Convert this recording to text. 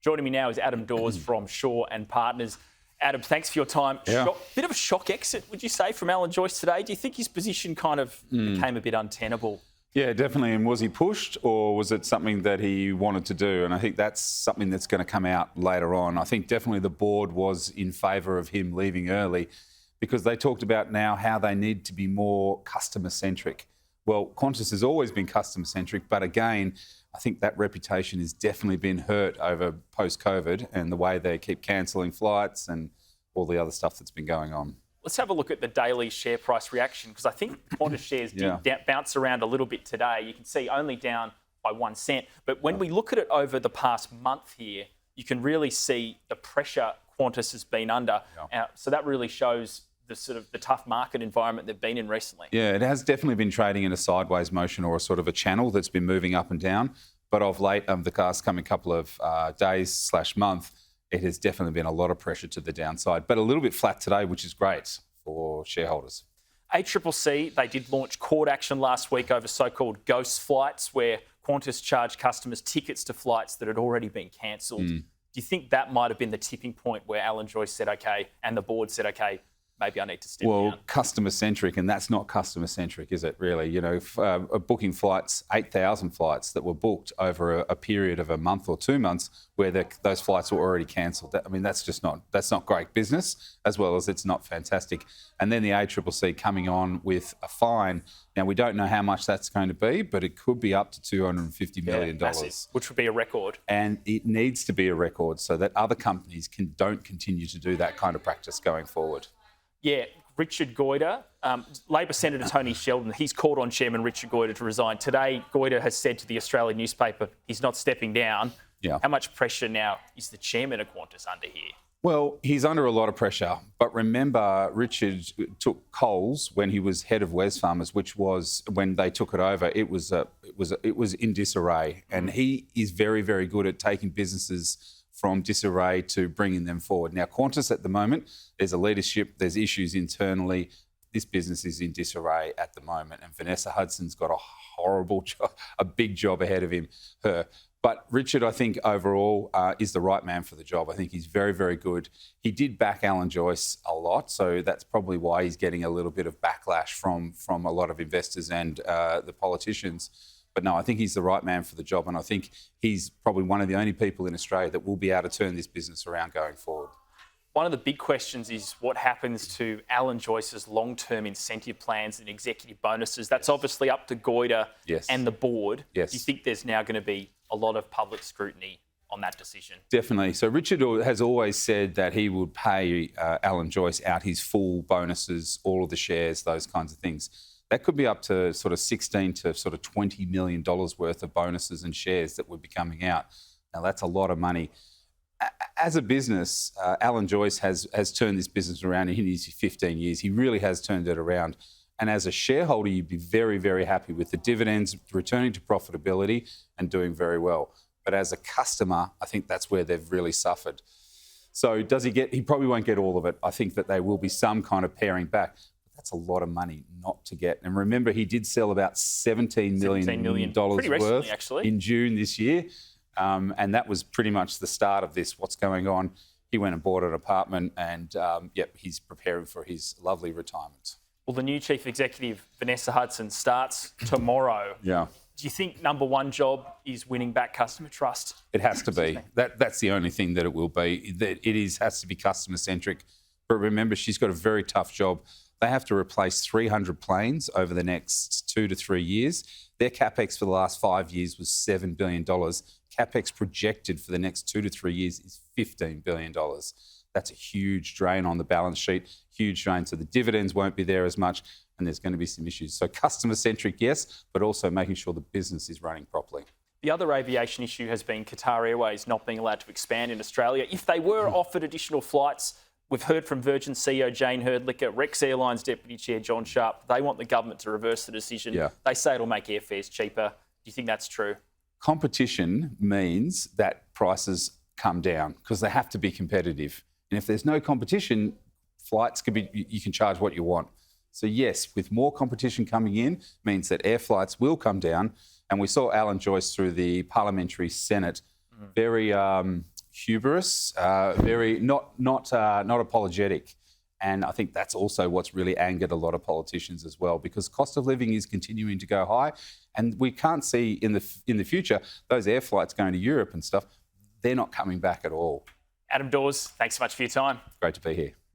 Joining me now is Adam Dawes from Shaw and Partners. Adam, thanks for your time. Yeah. Bit of a shock exit, would you say, from Alan Joyce today? Do you think his position kind of became a bit untenable? Yeah, definitely. And was he pushed, or was it something that he wanted to do? And I think that's something that's going to come out later on. I think definitely the board was in favour of him leaving early because they talked about now how they need to be more customer-centric. Well, Qantas has always been customer-centric, but again, I think that reputation has definitely been hurt over post-COVID and the way they keep cancelling flights and all the other stuff that's been going on. Let's have a look at the daily share price reaction, because I think Qantas shares did bounce around a little bit today. You can see only down by 1 cent. But when we look at it over the past month here, you can really see the pressure Qantas has been under. So that really shows the sort of the tough market environment they've been in recently. Yeah, it has definitely been trading in a sideways motion or a sort of a channel that's been moving up and down. But of late, the last coming couple of days/month, it has definitely been a lot of pressure to the downside, but a little bit flat today, which is great for shareholders. ACCC, they did launch court action last week over so-called ghost flights, where Qantas charged customers tickets to flights that had already been cancelled. Do you think that might have been the tipping point where Alan Joyce said, OK, and the board said, OK, maybe I need to step down? Well, customer-centric, and that's not customer-centric, is it, really? You know, booking flights, 8,000 flights that were booked over a period of a month or 2 months where those flights were already cancelled. I mean, that's not great business, as well as it's not fantastic. And then the ACCC coming on with a fine. Now, we don't know how much that's going to be, but it could be up to $250 million. Massive, which would be a record. And it needs to be a record so that other companies don't continue to do that kind of practice going forward. Yeah, Richard Goyder, Labor Senator Tony Sheldon, he's called on Chairman Richard Goyder to resign. Today, Goyder has said to the Australian newspaper he's not stepping down. Yeah. How much pressure now is the chairman of Qantas under here? Well, he's under a lot of pressure. But remember, Richard took Coles when he was head of Wesfarmers, which was when they took it over. It was in disarray, and he is very, very good at taking businesses from disarray to bringing them forward. Now, Qantas at the moment, there's a leadership, there's issues internally. This business is in disarray at the moment, and Vanessa Hudson's got a horrible job, a big job ahead of her. But Richard, I think, overall, is the right man for the job. I think he's very, very good. He did back Alan Joyce a lot, so that's probably why he's getting a little bit of backlash from a lot of investors and the politicians. But no, I think he's the right man for the job, and I think he's probably one of the only people in Australia that will be able to turn this business around going forward. One of the big questions is what happens to Alan Joyce's long-term incentive plans and executive bonuses. That's obviously up to Goyder and the board. Yes. Do you think there's now going to be a lot of public scrutiny on that decision? Definitely. So Richard has always said that he would pay Alan Joyce out his full bonuses, all of the shares, those kinds of things. That could be up to sort of $16 to sort of $20 million worth of bonuses and shares that would be coming out. Now, that's a lot of money. As a business, Alan Joyce has turned this business around in his 15 years. He really has turned it around. And as a shareholder, you'd be very, very happy with the dividends returning to profitability and doing very well. But as a customer, I think that's where they've really suffered. So does he get? He probably won't get all of it. I think that there will be some kind of paring back. That's a lot of money not to get. And remember, he did sell about $17 million worth actually, in June this year. And that was pretty much the start of this, what's going on. He went and bought an apartment and, he's preparing for his lovely retirement. Well, the new Chief Executive, Vanessa Hudson, starts tomorrow. Yeah. Do you think number one job is winning back customer trust? It has to be. That's the only thing that it will be. It has to be customer-centric. But remember, she's got a very tough job. They have to replace 300 planes over the next 2 to 3 years. Their capex for the last 5 years was $7 billion. Capex projected for the next 2 to 3 years is $15 billion. That's a huge drain on the balance sheet, huge drain. So the dividends won't be there as much, and there's going to be some issues. So customer-centric, yes, but also making sure the business is running properly. The other aviation issue has been Qatar Airways not being allowed to expand in Australia. If they were offered additional flights, we've heard from Virgin CEO Jane Herdlicker, Rex Airlines Deputy Chair John Sharp. They want the government to reverse the decision. Yeah. They say it'll make airfares cheaper. Do you think that's true? Competition means that prices come down because they have to be competitive. And if there's no competition, flights you can charge what you want. So yes, with more competition coming in means that air flights will come down. And we saw Alan Joyce through the Parliamentary Senate very hubris, very not apologetic. And I think that's also what's really angered a lot of politicians as well, because cost of living is continuing to go high, and we can't see in the future those air flights going to Europe and stuff. They're not coming back at all. Adam Dawes, thanks so much for your time. Great to be here.